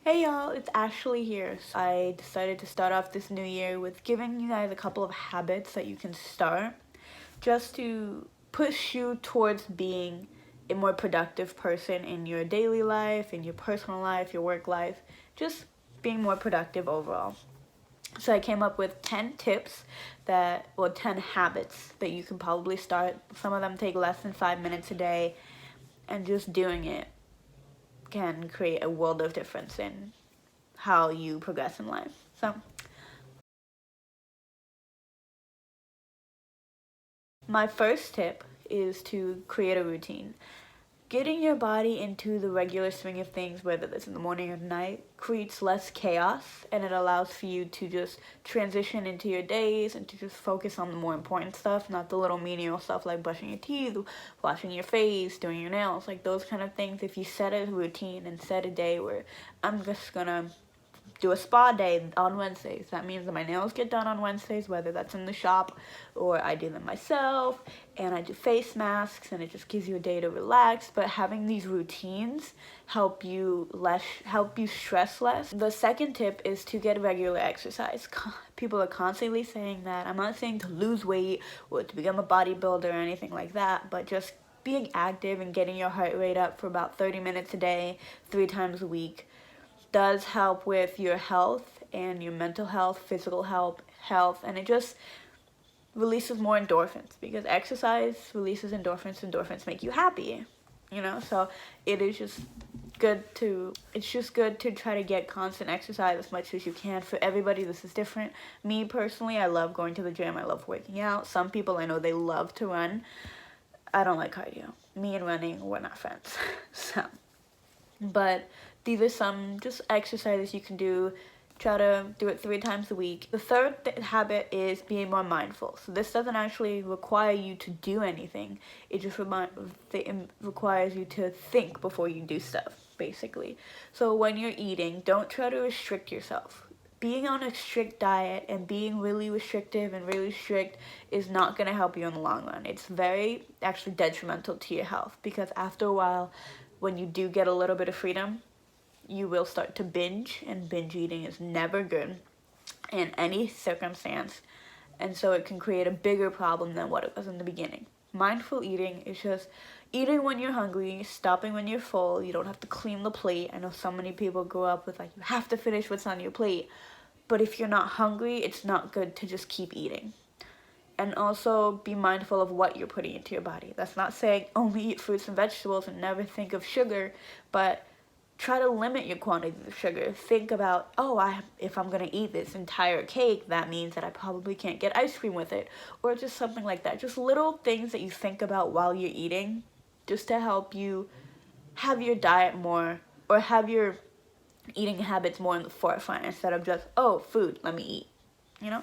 Hey y'all, it's Ashley here. I decided to start off this new year with giving you guys a couple of habits that you can start just to push you towards being a more productive person in your daily life, in your personal life, your work life, just being more productive overall. So I came up with 10 tips or 10 habits that you can probably start. Some of them take less than 5 minutes a day, and just doing it can create a world of difference in how you progress in life. So, my first tip is to create a routine. Getting your body into the regular swing of things, whether it's in the morning or night, creates less chaos and it allows for you to just transition into your days and to just focus on the more important stuff, not the little menial stuff like brushing your teeth, washing your face, doing your nails, like those kind of things. If you set a routine and set a day where I'm just gonna do a spa day on Wednesdays. That means that my nails get done on Wednesdays, whether that's in the shop or I do them myself, and I do face masks, and it just gives you a day to relax. But having these routines help you stress less. The second tip is to get regular exercise. People are constantly saying that. I'm not saying to lose weight or to become a bodybuilder or anything like that, but just being active and getting your heart rate up for about 30 minutes a day, 3 times a week does help with your health and your mental health, physical health, and it just releases more endorphins because exercise releases endorphins. Endorphins make you happy, So it is just good to try to get constant exercise as much as you can. For everybody, this is different. Me personally, I love going to the gym. I love working out. Some people I know they love to run. I don't like cardio. Me and running, we're not friends. So but these are some just exercises you can do. Try to do it 3 times a week. The third habit is being more mindful. So this doesn't actually require you to do anything. It just requires you to think before you do stuff, basically. So when you're eating, don't try to restrict yourself. Being on a strict diet and being really restrictive and really strict is not going to help you in the long run. It's very actually detrimental to your health because after a while, when you do get a little bit of freedom, you will start to binge, and binge eating is never good in any circumstance. And so it can create a bigger problem than what it was in the beginning. Mindful eating is just eating when you're hungry, stopping when you're full. You don't have to clean the plate. I know so many people grow up with like, you have to finish what's on your plate. But if you're not hungry, it's not good to just keep eating. And also be mindful of what you're putting into your body. That's not saying only eat fruits and vegetables and never think of sugar, but try to limit your quantity of sugar. Think about, if I'm going to eat this entire cake, that means that I probably can't get ice cream with it. Or just something like that. Just little things that you think about while you're eating just to help you have your diet more, or have your eating habits more in the forefront instead of just, food, let me eat.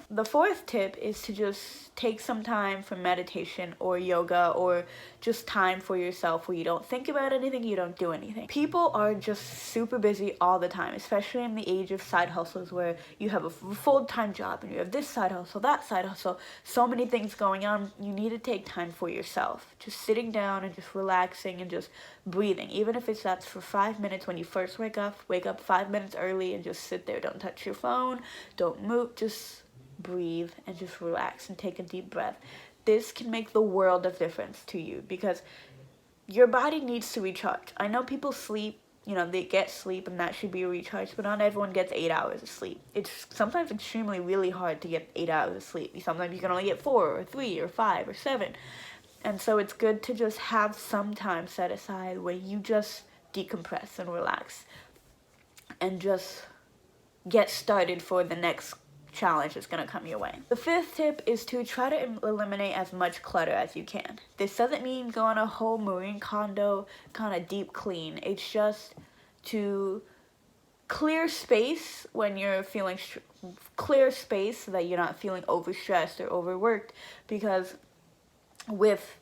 The fourth tip is to just take some time for meditation or yoga or just time for yourself where you don't think about anything, you don't do anything. People are just super busy all the time, especially in the age of side hustles where you have a full-time job and you have this side hustle, that side hustle, so many things going on. You need to take time for yourself. Just sitting down and just relaxing and just breathing. Even if that's for 5 minutes when you first wake up 5 minutes early and just sit there. Don't touch your phone, don't move, just breathe and just relax and take a deep breath. This can make the world of difference to you because your body needs to recharge. I know people sleep, they get sleep and that should be a recharge, but not everyone gets 8 hours of sleep. It's sometimes extremely really hard to get 8 hours of sleep. Sometimes you can only get 4 or 3 or 5 or 7. And so it's good to just have some time set aside where you just decompress and relax and just get started for the next challenge that's going to come your way. The fifth tip is to try to eliminate as much clutter as you can. This doesn't mean go on a whole Marie Kondo kind of deep clean. It's just to clear space when you're feeling clear space so that you're not feeling overstressed or overworked, because with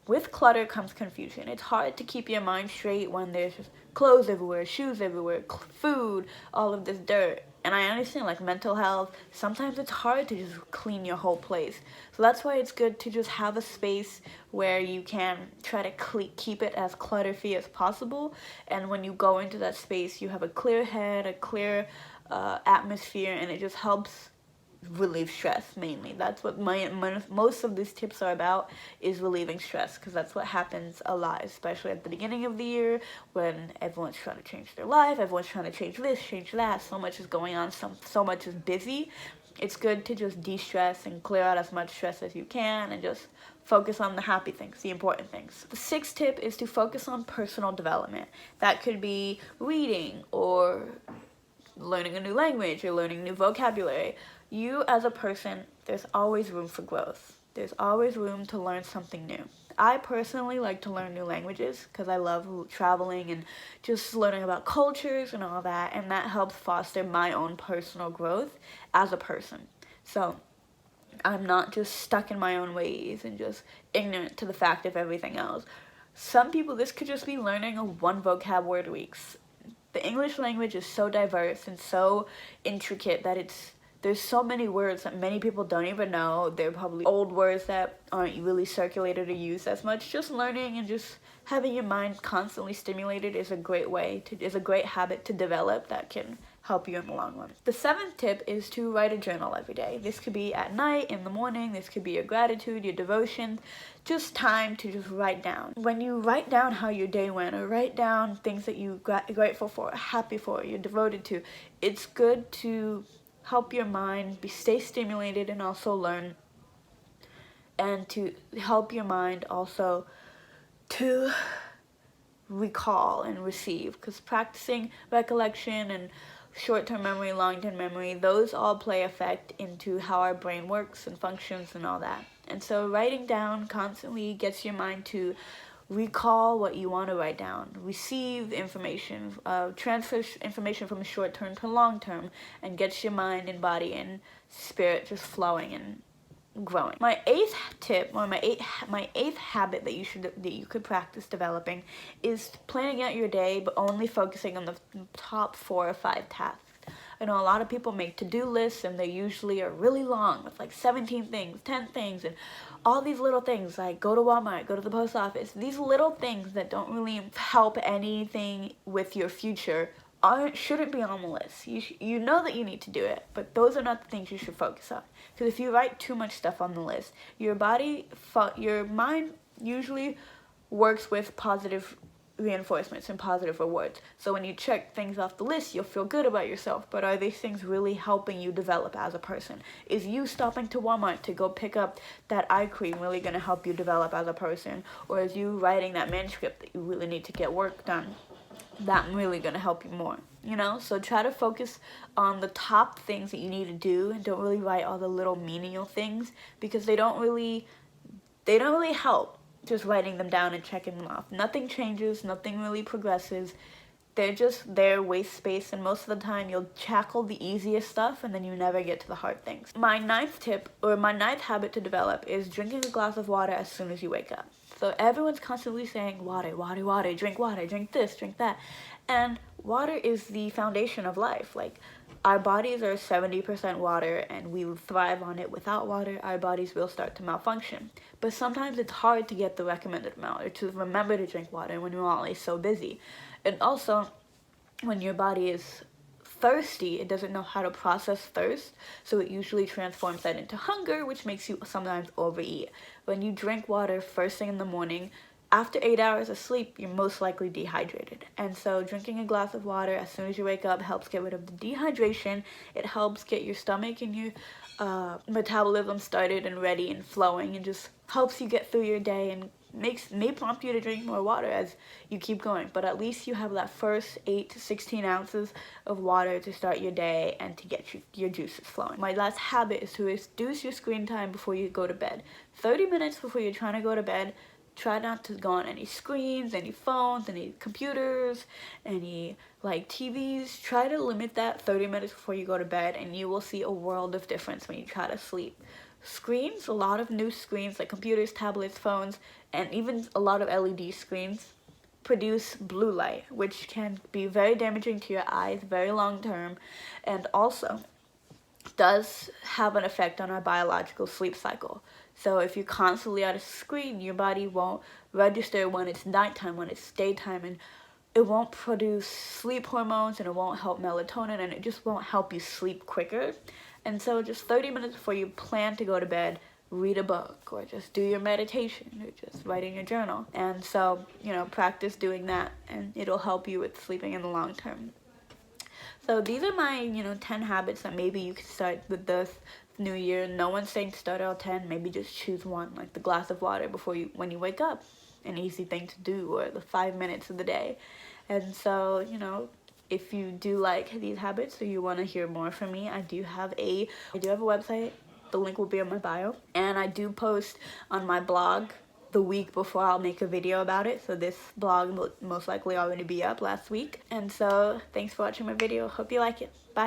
with clutter comes confusion. It's hard to keep your mind straight when there's just clothes everywhere, shoes everywhere, food, all of this dirt. And I understand, like, mental health, sometimes it's hard to just clean your whole place. So that's why it's good to just have a space where you can try to keep it as clutter-free as possible. And when you go into that space, you have a clear head, a clear atmosphere, and it just helps relieve stress. Mainly that's what most of these tips are about, is relieving stress, because that's what happens a lot, especially at the beginning of the year when everyone's trying to change their life, everyone's trying to change this, change that, so much is going on, so much is busy. It's good to just de-stress and clear out as much stress as you can and just focus on the happy things, the important things. The sixth tip is to focus on personal development. That could be reading or learning a new language or learning new vocabulary. You as a person, there's always room for growth. There's always room to learn something new. I personally like to learn new languages because I love traveling and just learning about cultures and all that, and that helps foster my own personal growth as a person. So I'm not just stuck in my own ways and just ignorant to the fact of everything else. Some people, this could just be learning a one vocab word a week. The English language is so diverse and so intricate that there's so many words that many people don't even know. They're probably old words that aren't really circulated or used as much. Just learning and just having your mind constantly stimulated is a great habit to develop that can help you in the long run. The seventh tip is to write a journal every day. This could be at night, in the morning, this could be your gratitude, your devotion, just time to just write down. When you write down how your day went, or write down things that you're grateful for, happy for, you're devoted to, it's good to help your mind stay stimulated and also learn, and to help your mind also to recall and receive, because practicing recollection and short-term memory, long-term memory, those all play effect into how our brain works and functions and all that. And so writing down constantly gets your mind to recall what you want to write down, receive information, transfer information from short term to long term, and gets your mind and body and spirit just flowing and growing. My eighth tip, or my eighth habit that you could practice developing, is planning out your day, but only focusing on the top 4 or 5 tasks. I know a lot of people make to-do lists, and they usually are really long with like 17 things, 10 things, and all these little things like go to Walmart, go to the post office. These little things that don't really help anything with your future shouldn't be on the list. You know that you need to do it, but those are not the things you should focus on. Because if you write too much stuff on the list, your mind usually works with positive reinforcements and positive rewards. So when you check things off the list, you'll feel good about yourself. But are these things really helping you develop as a person? Is you stopping to Walmart to go pick up that eye cream really going to help you develop as a person? Or is you writing that manuscript that you really need to get work done, that really going to help you more? You know, so try to focus on the top things that you need to do, and don't really write all the little menial things, because they don't really help just writing them down and checking them off. Nothing changes, nothing really progresses. They're just there, waste space, and most of the time you'll tackle the easiest stuff and then you never get to the hard things. My ninth habit to develop is drinking a glass of water as soon as you wake up. So everyone's constantly saying water, drink this, drink that. And water is the foundation of life. Like, our bodies are 70% water, and we thrive on it. Without water, our bodies will start to malfunction. But sometimes it's hard to get the recommended amount, or to remember to drink water when you're always so busy. And also, when your body is thirsty, it doesn't know how to process thirst, so it usually transforms that into hunger, which makes you sometimes overeat. When you drink water first thing in the morning, after 8 hours of sleep, you're most likely dehydrated. And so drinking a glass of water as soon as you wake up helps get rid of the dehydration. It helps get your stomach and your metabolism started and ready and flowing, and just helps you get through your day, and may prompt you to drink more water as you keep going. But at least you have that first 8 to 16 ounces of water to start your day and to get your juices flowing. My last habit is to reduce your screen time before you go to bed. 30 minutes before you're trying to go to bed, try not to go on any screens, any phones, any computers, any TVs. Try to limit that 30 minutes before you go to bed, and you will see a world of difference when you try to sleep screens, a lot of new screens like computers, tablets, phones, and even a lot of LED screens produce blue light, which can be very damaging to your eyes, very long term, and also does have an effect on our biological sleep cycle. So if you're constantly at a screen, your body won't register when it's nighttime, when it's daytime, and it won't produce sleep hormones, and it won't help melatonin, and it just won't help you sleep quicker. And so just 30 minutes before you plan to go to bed, read a book, or just do your meditation, or just write in your journal. And so, practice doing that, and it'll help you with sleeping in the long term. So these are my, 10 habits that maybe you can start with this new year. No one's saying to start all 10. Maybe just choose one, like the glass of water when you wake up. An easy thing to do, or the 5 minutes of the day. And so, if you do like these habits or you want to hear more from me, I do have a website. The link will be in my bio. And I do post on my blog the week before I'll make a video about it. So this blog will most likely already be up last week. And so thanks for watching my video. Hope you like it. Bye.